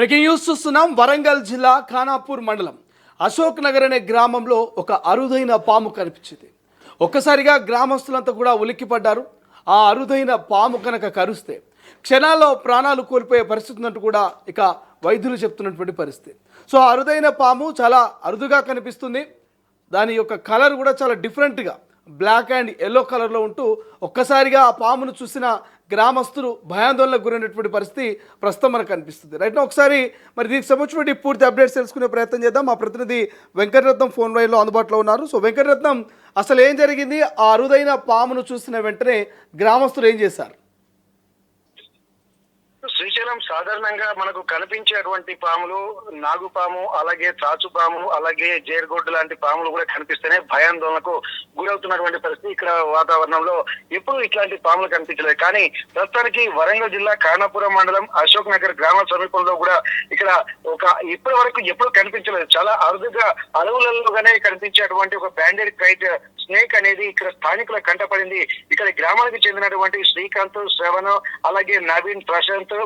Breaking news చూస్తున్నాం. వరంగల్ జిల్లా ఖానాపూర్ మండలం అశోక్ నగర్ అనే గ్రామంలో ఒక అరుదైన పాము కనిపించింది. ఒక్కసారిగా గ్రామస్తులంతా కూడా ఉలిక్కిపడ్డారు. ఆ అరుదైన పాము కనుక కరుస్తే క్షణాల్లో ప్రాణాలు కోల్పోయే పరిస్థితి ఉన్నట్టు కూడా ఇక వైద్యులు చెప్తున్నటువంటి పరిస్థితి. సో ఆ అరుదైన పాము చాలా అరుదుగా కనిపిస్తుంది. దాని యొక్క కలర్ కూడా చాలా డిఫరెంట్గా బ్లాక్ అండ్ ఎల్లో కలర్లో ఉంటూ ఒక్కసారిగా ఆ పామును చూసిన గ్రామస్తులు భయాందోళనకు గురైనటువంటి పరిస్థితి ప్రస్తుతం మనకు కనిపిస్తుంది. రైట్ నా ఒకసారి మరి దీనికి సంబంధించిన పూర్తి అప్డేట్స్ తెలుసుకునే ప్రయత్నం చేద్దాం. మా ప్రతినిధి వెంకటరత్నం ఫోన్ లైన్లో అందుబాటులో ఉన్నారు. సో వెంకటరత్నం, అసలు ఏం జరిగింది? ఆ అరుదైన పామును చూసిన వెంటనే గ్రామస్తులు ఏం చేశారు? శ్రీశైలం సాధారణంగా మనకు కనిపించేటువంటి పాములు నాగుపాము, అలాగే త్రాచుపాము, అలాగే జేర్గొడ్డు లాంటి పాములు కూడా కనిపిస్తేనే భయాందోళనకు గురవుతున్నటువంటి పరిస్థితి. ఇక్కడ వాతావరణంలో ఎప్పుడు ఇట్లాంటి పాములు కనిపించలేదు. కానీ ప్రస్తుతానికి వరంగల్ జిల్లా ఖానాపురం మండలం అశోక్ నగర్ గ్రామ సమీపంలో కూడా ఇక్కడ ఇప్పటి వరకు ఎప్పుడు కనిపించలేదు. చాలా అరుదుగా అడవులలోగానే కనిపించేటువంటి ఒక బ్యాండెడ్ క్రైట్ స్నేక్ అనేది ఇక్కడ స్థానికుల కంటపడింది. ఇక్కడ గ్రామానికి చెందినటువంటి శ్రీకాంత్, శ్రవణ్, అలాగే నవీన్,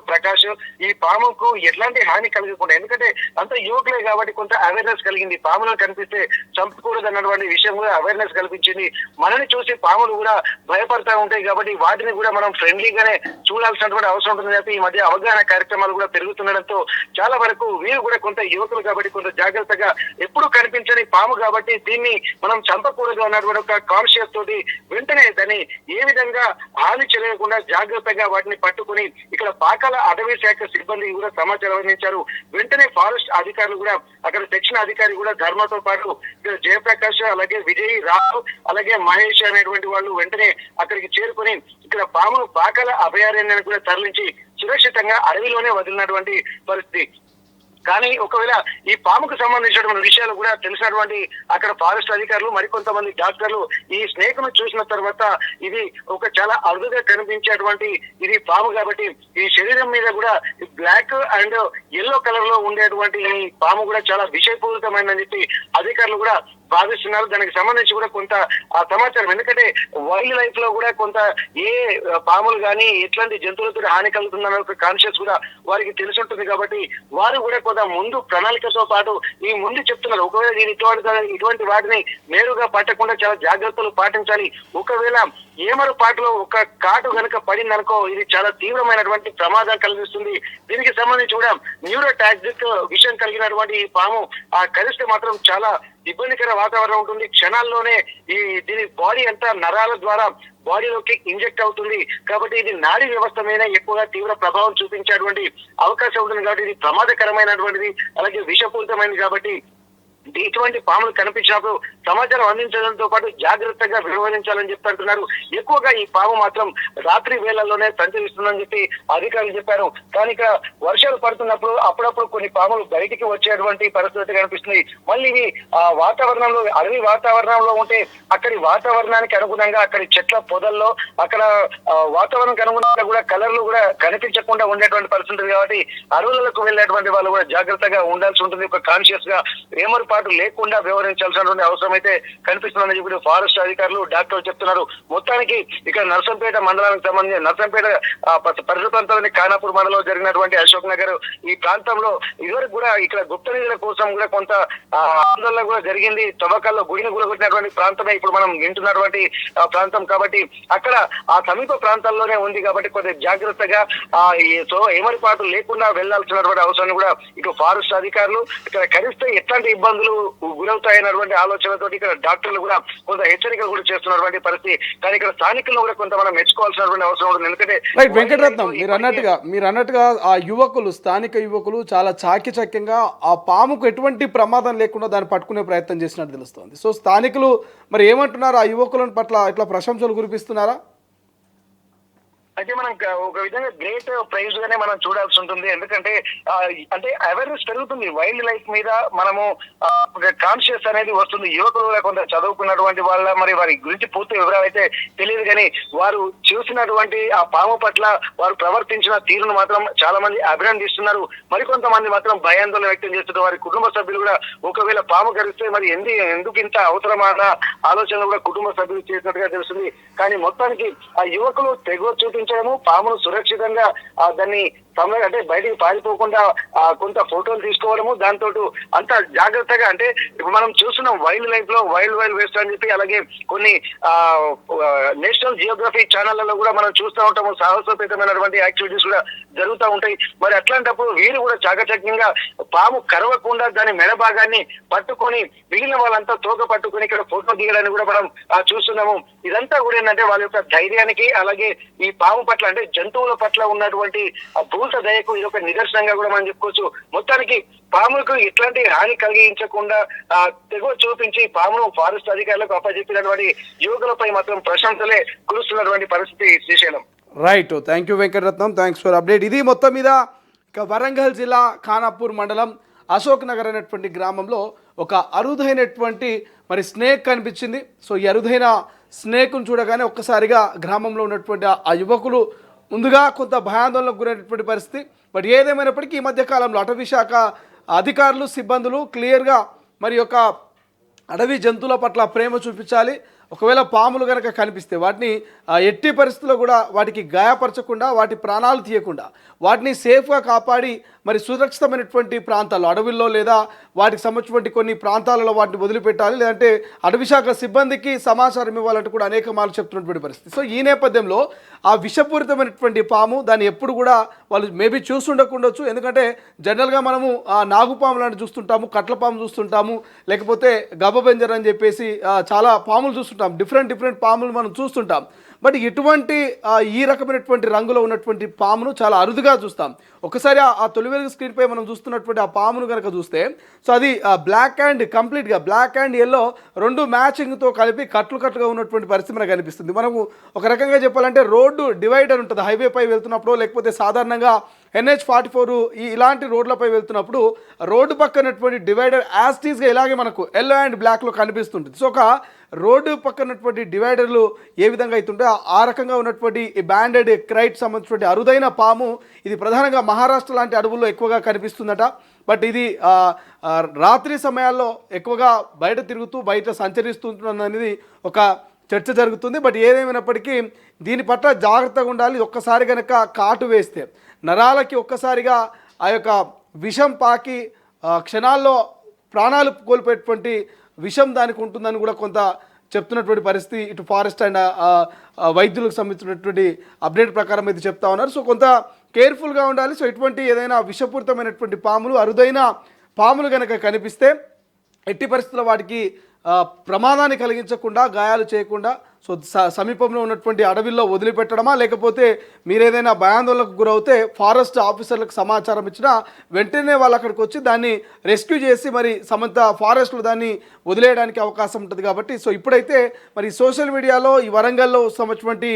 ప్రకాష్ ఈ పాముకు ఎట్లాంటి హాని కలగకుండా, ఎందుకంటే అంత యువకులే కాబట్టి కొంత అవేర్నెస్ కలిగింది. పాములను కనిపిస్తే చంపకూడదు అన్నటువంటి విషయం కూడా అవేర్నెస్ కల్పించింది. మనని చూసి పాములు కూడా భయపడతా ఉంటాయి కాబట్టి వాటిని కూడా మనం ఫ్రెండ్లీగానే చూడాల్సినటువంటి అవసరం ఉంటుంది కాబట్టి ఈ మధ్య అవగాహన కార్యక్రమాలు కూడా పెరుగుతుండడంతో చాలా వరకు వీరు కూడా కొంత యువకులు కాబట్టి కొంత జాగ్రత్తగా, ఎప్పుడు కనిపించని పాము కాబట్టి దీన్ని మనం చంపకూడదు అన్నటువంటి ఒక కాన్షియస్ తోటి వెంటనే దాన్ని ఏ విధంగా హాని చేయకుండా జాగ్రత్తగా వాటిని పట్టుకుని ఇక్కడ పాకాల అటవీ శాఖ సిబ్బంది కూడా సమాచారం అందించారు. వెంటనే ఫారెస్ట్ అధికారులు కూడా, అక్కడ సెక్షన్ అధికారి కూడా ధర్మతో పాటు ఇక్కడ జయప్రకాష్, అలాగే విజయ్, రావు, అలాగే మహేష్ అనేటువంటి వాళ్ళు వెంటనే అక్కడికి చేరుకుని ఇక్కడ పామును పాకాల అభయారణ్యాన్ని కూడా తరలించి సురక్షితంగా అడవిలోనే వదిలినటువంటి పరిస్థితి. కానీ ఒకవేళ ఈ పాముకు సంబంధించినటువంటి విషయాలు కూడా తెలిసినటువంటి అక్కడ ఫారెస్ట్ అధికారులు, మరికొంతమంది డాక్టర్లు ఈ స్నేక్ ను చూసిన తర్వాత ఇది ఒక చాలా అరుదుగా కనిపించేటువంటి ఇది పాము కాబట్టి ఈ శరీరం మీద కూడా బ్లాక్ అండ్ ఎల్లో కలర్ లో ఉండేటువంటి ఈ పాము కూడా చాలా విషయపూరితమైనదని చెప్పి అధికారులు కూడా భావిస్తున్నారు. దానికి సంబంధించి కూడా కొంత ఆ సమాచారం, ఎందుకంటే వైల్డ్ లైఫ్ లో కూడా కొంత ఏ పాములు కానీ ఎట్లాంటి జంతువులతో హాని కలుగుతుందన్న ఒక కాన్షియస్ కూడా వారికి తెలిసి ఉంటుంది కాబట్టి వారు కూడా కొంత ముందు ప్రణాళికతో పాటు ఈ ముందు చెప్తున్నారు. ఒకవేళ నేను ఇటువంటి వాటిని నేరుగా పట్టకుండా చాలా జాగ్రత్తలు పాటించాలి. ఒకవేళ ఏమరపాటులో ఒక కాటు కనుక పడిందనుకో ఇది చాలా తీవ్రమైనటువంటి ప్రమాదం కలిగిస్తుంది. దీనికి సంబంధించి కూడా న్యూరోటాక్సిక్ విషయం కలిగినటువంటి ఈ పాము ఆ కలిస్తే మాత్రం చాలా ఇబ్బందికర వాతావరణం ఉంటుంది. క్షణాల్లోనే దీని బాడీ అంతా నరాల ద్వారా బాడీలోకి ఇంజెక్ట్ అవుతుంది కాబట్టి ఇది నాడీ వ్యవస్థ మీద ఎక్కువగా తీవ్ర ప్రభావం చూపించేటువంటి అవకాశం ఉంటుంది. కాబట్టి ఇది ప్రమాదకరమైనటువంటిది, అలాగే విషపూరితమైనది. కాబట్టి ఇటువంటి పాములు కనిపించినప్పుడు సమాచారం అందించడంతో పాటు జాగ్రత్తగా వ్యవహరించాలని చెప్పి అంటున్నారు. ఎక్కువగా ఈ పాము మాత్రం రాత్రి వేళల్లోనే సంచరిస్తుందని చెప్పి అధికారులు చెప్పారు. కానీ ఇక వర్షాలు పడుతున్నప్పుడు అప్పుడప్పుడు కొన్ని పాములు బయటికి వచ్చేటువంటి పరిస్థితి కనిపిస్తుంది. మళ్ళీ ఇవి వాతావరణంలో, అడవి వాతావరణంలో ఉంటే అక్కడి వాతావరణానికి అనుగుణంగా అక్కడి చెట్ల పొదల్లో అక్కడ వాతావరణానికి అనుగుణంగా కూడా కలర్లు కూడా కనిపించకుండా ఉండేటువంటి పరిస్థితి కాబట్టి అడవులకు వెళ్ళేటువంటి వాళ్ళు కూడా జాగ్రత్తగా ఉండాల్సి ఉంటుంది. ఒక కాన్షియస్ గా ఏమరు లేకుండా వ్యవహరించాల్సినటువంటి అవసరం అయితే కనిపిస్తుందని చెప్పి ఫారెస్ట్ అధికారులు, డాక్టర్లు చెప్తున్నారు. మొత్తానికి ఇక్కడ నర్సంపేట మండలానికి సంబంధించి నర్సంపేట పరిసర ప్రాంతాలని ఖానాపూర్ మండలంలో జరిగినటువంటి అశోక్ నగర్ ఈ ప్రాంతంలో ఇదివరకు కూడా ఇక్కడ గుప్త నిధుల కోసం కూడా కొంత ఆందోళన కూడా జరిగింది. తవ్వకాల్లో గుడిని కూడగొట్టినటువంటి ప్రాంతమే ఇప్పుడు మనం వింటున్నటువంటి ప్రాంతం కాబట్టి అక్కడ ఆ సమీప ప్రాంతాల్లోనే ఉంది కాబట్టి కొంత జాగ్రత్తగా ఏమరిపాటు లేకుండా వెళ్లాల్సినటువంటి అవసరాన్ని కూడా ఇటు ఫారెస్ట్ అధికారులు ఇక్కడ కరిస్తే ఎట్లాంటి ఇబ్బందులు గురవుతాయన్నటువంటి ఆలోచనతో ఇక్కడ డాక్టర్లు కూడా కొంత హెచ్చరికలు కూడా చేస్తున్నటువంటి పరిస్థితి. కానీ ఇక్కడ స్థానికులను కూడా కొంత మనం మెచ్చుకోవాల్సినటువంటి అవసరం ఉంటుంది. ఎందుకంటే వెంకటరత్నం, మీరు అన్నట్టుగా ఆ యువకులు, స్థానిక యువకులు చాలా చాకచక్యంగా ఆ పాముకు ఎటువంటి ప్రమాదం లేకుండా దాన్ని పట్టుకునే ప్రయత్నం చేసినట్టు తెలుస్తోంది. సో స్థానికులు మరి ఏమంటున్నారు? ఆ యువకులను పట్ల ఇట్లా ప్రశంసలు కురిపిస్తున్నారా? అయితే మనం ఒక విధంగా గ్రేట్ ప్రైజ్ గానే మనం చూడాల్సి ఉంటుంది. ఎందుకంటే అంటే అవేర్నెస్ పెరుగుతుంది వైల్డ్ లైఫ్ మీద, మనము కాన్షియస్ అనేది వస్తుంది. యువకులు కొంత చదువుకున్నటువంటి వాళ్ళ మరి వారి గురించి పూర్తి వివరాలు అయితే తెలియదు కానీ వారు చూసినటువంటి ఆ పాము పట్ల వారు ప్రవర్తించిన తీరును మాత్రం చాలా మంది అభినందిస్తున్నారు. మరికొంతమంది మాత్రం భయాందోళన వ్యక్తం చేస్తున్నారు. వారి కుటుంబ సభ్యులు కూడా ఒకవేళ పాము కరిస్తే మరి ఎందుకు ఇంత అవసరమైన ఆలోచన కూడా కుటుంబ సభ్యులు చేసినట్టుగా తెలుస్తుంది. కానీ మొత్తానికి ఆ యువకులు తెగ చూపించి కల్పించడము, పామును సురక్షితంగా దాన్ని అంటే బయటికి పారిపోకుండా కొంత ఫోటోలు తీసుకోవడము, దాంతో అంత జాగ్రత్తగా అంటే ఇప్పుడు మనం చూస్తున్నాం వైల్డ్ లైఫ్ లో వైల్డ్ వేస్ట్ అని చెప్పి, అలాగే కొన్ని నేషనల్ జియోగ్రఫీ ఛానళ్లలో కూడా మనం చూస్తూ ఉంటాము, సాహసోపేతమైనటువంటి యాక్టివిటీస్ కూడా జరుగుతూ ఉంటాయి. మరి అట్లాంటప్పుడు వీరు కూడా చాకచక్యంగా పాము కరవకుండా దాని మెడ భాగాన్ని పట్టుకొని మిగిలిన వాళ్ళంతా తోక పట్టుకొని ఇక్కడ ఫోటో దిగడాన్ని కూడా మనం చూస్తున్నాము. ఇదంతా కూడా ఏంటంటే వాళ్ళ యొక్క ధైర్యానికి, అలాగే ఈ పాము పట్ల అంటే జంతువుల పట్ల ఉన్నటువంటి భూత దయకు ఇది ఒక నిదర్శనంగా కూడా మనం చెప్పుకోవచ్చు. మొత్తానికి పాములకు ఎట్లాంటి హాని కలిగించకుండా తెగువ చూపించి పామును ఫారెస్ట్ అధికారులకు అప్పచెప్పినటువంటి యువకులపై మాత్రం ప్రశంసలే కురుస్తున్నటువంటి పరిస్థితి Srisailam. Right, thank you Venkataratnam, thanks for update. ఇది మొత్తం మీద ఇక వరంగల్ జిల్లా ఖానాపూర్ మండలం అశోక్ నగర్ అనేటువంటి గ్రామంలో ఒక అరుదైనటువంటి మరి స్నేక్ కనిపించింది. సో ఈ అరుదైన స్నేక్ను చూడగానే ఒక్కసారిగా గ్రామంలో ఉన్నటువంటి ఆ యువకులు ముందుగా కొంత భయాందోళనకు గురైనటువంటి పరిస్థితి. బట్ ఏదేమైనప్పటికీ ఈ మధ్య కాలంలో అటవీ శాఖ అధికారులు సిబ్బందులు క్లియర్గా మరి యొక్క అడవి జంతువుల పట్ల ప్రేమ చూపించాలి. ఒకవేళ పాములు కనుక కనిపిస్తే వాటిని ఎట్టి పరిస్థితుల్లో కూడా వాటికి గాయపరచకుండా, వాటి ప్రాణాలు తీయకుండా వాటిని సేఫ్గా కాపాడి మరి సురక్షితమైనటువంటి ప్రాంతాల్లో అడవుల్లో లేదా వాటికి సంబంధించినటువంటి కొన్ని ప్రాంతాలలో వాటిని వదిలిపెట్టాలి. లేదంటే అటవీ శాఖ సిబ్బందికి సమాచారం ఇవ్వాలంటూ కూడా అనేక మార్లు చెప్తున్నటువంటి పరిస్థితి. సో ఈ నేపథ్యంలో ఆ విషపూరితమైనటువంటి పాము దాన్ని ఎప్పుడు కూడా వాళ్ళు మేబీ చూస్తుండకుండొచ్చు. ఎందుకంటే జనరల్గా మనము నాగుపాము లాంటి చూస్తుంటాము, కట్లపాము చూస్తుంటాము, లేకపోతే గబ్బబెంజర్ అని చెప్పేసి చాలా పాములు చూస్తుంటాం, డిఫరెంట్ పాములు మనం చూస్తుంటాం. బట్ ఇటువంటి ఈ రకమైనటువంటి రంగులో ఉన్నటువంటి పామును చాలా అరుదుగా చూస్తాం. ఒకసారి ఆ తొలి వెలుగు స్క్రీన్పై మనం చూస్తున్నటువంటి ఆ పామును కనుక చూస్తే, సో అది బ్లాక్ అండ్ కంప్లీట్గా బ్లాక్ అండ్ ఎల్లో రెండు మ్యాచింగ్తో కలిపి కట్టుగా ఉన్నటువంటి పరిస్థితి మనకు కనిపిస్తుంది. మనము ఒక రకంగా చెప్పాలంటే రోడ్డు డివైడర్ ఉంటుంది, హైవేపై వెళ్తున్నప్పుడు లేకపోతే సాధారణంగా NH-44 ఇలాంటి రోడ్లపై వెళ్తున్నప్పుడు రోడ్డు పక్కనటువంటి డివైడర్ యాస్టీస్గా ఇలాగే మనకు ఎల్లో అండ్ బ్లాక్లో కనిపిస్తుంటుంది. సో ఒక రోడ్డు పక్కనటువంటి డివైడర్లు ఏ విధంగా అవుతుంటే ఆ రకంగా ఉన్నటువంటి ఈ బ్యాండెడ్ క్రైట్ సంబంధించినటువంటి అరుదైన పాము ఇది ప్రధానంగా మహారాష్ట్ర లాంటి అడవుల్లో ఎక్కువగా కనిపిస్తుందట. బట్ ఇది రాత్రి సమయాల్లో ఎక్కువగా బయట తిరుగుతూ బయట సంచరిస్తుందనేది ఒక చర్చ జరుగుతుంది. బట్ ఏదేమైనప్పటికీ దీని పట్ల జాగ్రత్తగా ఉండాలి. ఒక్కసారి కనుక కాటు వేస్తే నరాలకి ఒక్కసారిగా ఆ యొక్క విషం పాకి క్షణాల్లో ప్రాణాలు కోల్పోయేటువంటి విషం దానికి ఉంటుందని కూడా కొంత చెప్తున్నటువంటి పరిస్థితి ఇటు ఫారెస్ట్ అండ్ వైద్యులకు సంబంధించినటువంటి అప్డేట్ ప్రకారం అయితే చెప్తా ఉన్నారు. సో కొంత కేర్ఫుల్గా ఉండాలి. సో ఇటువంటి ఏదైనా విషపూరితమైనటువంటి పాములు, అరుదైన పాములు కనుక కనిపిస్తే ఎట్టి పరిస్థితుల్లో వాటికి ప్రమాదాన్ని కలిగించకుండా, గాయాలు చేయకుండా సో సమీపంలో ఉన్నటువంటి అడవిల్లో వదిలిపెట్టడమా, లేకపోతే మీరు ఏదైనా భయాందోళనకు గురవుతే ఫారెస్ట్ ఆఫీసర్లకు సమాచారం ఇచ్చినా వెంటనే వాళ్ళు అక్కడికి వచ్చి దాన్ని రెస్క్యూ చేసి మరి ఫారెస్ట్లో దాన్ని వదిలేయడానికి అవకాశం ఉంటుంది. కాబట్టి సో ఇప్పుడైతే మరి సోషల్ మీడియాలో ఈ వరంగల్లో సంబంధించినటువంటి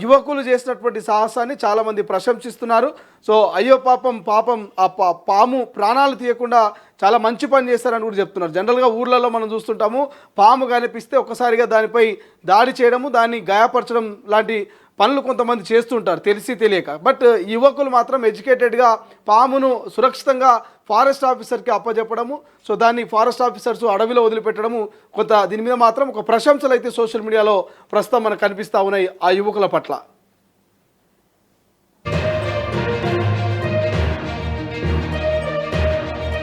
యువకులు చేసినటువంటి సాహసాన్ని చాలామంది ప్రశంసిస్తున్నారు. సో అయ్యో పాపం ఆ పాము ప్రాణాలు తీయకుండా చాలా మంచి పని చేస్తారని కూడా చెప్తున్నారు. జనరల్గా ఊర్లలో మనం చూస్తుంటాము, పాము కనిపిస్తే ఒక్కసారిగా దానిపై దాడి చేయడము, దాన్ని గాయపరచడం లాంటి పనులు కొంతమంది చేస్తుంటారు తెలిసి తెలియక. బట్ యువకులు మాత్రం ఎడ్యుకేటెడ్గా పామును సురక్షితంగా ఫారెస్ట్ ఆఫీసర్కి అప్పచెప్పడము, సో దాన్ని ఫారెస్ట్ ఆఫీసర్స్ అడవిలో వదిలిపెట్టడము కొంత దీని మీద మాత్రం ఒక ప్రశంసలు అయితే సోషల్ మీడియాలో ప్రస్తుతం మనకు కనిపిస్తూ ఉన్నాయి ఆ యువకుల పట్ల.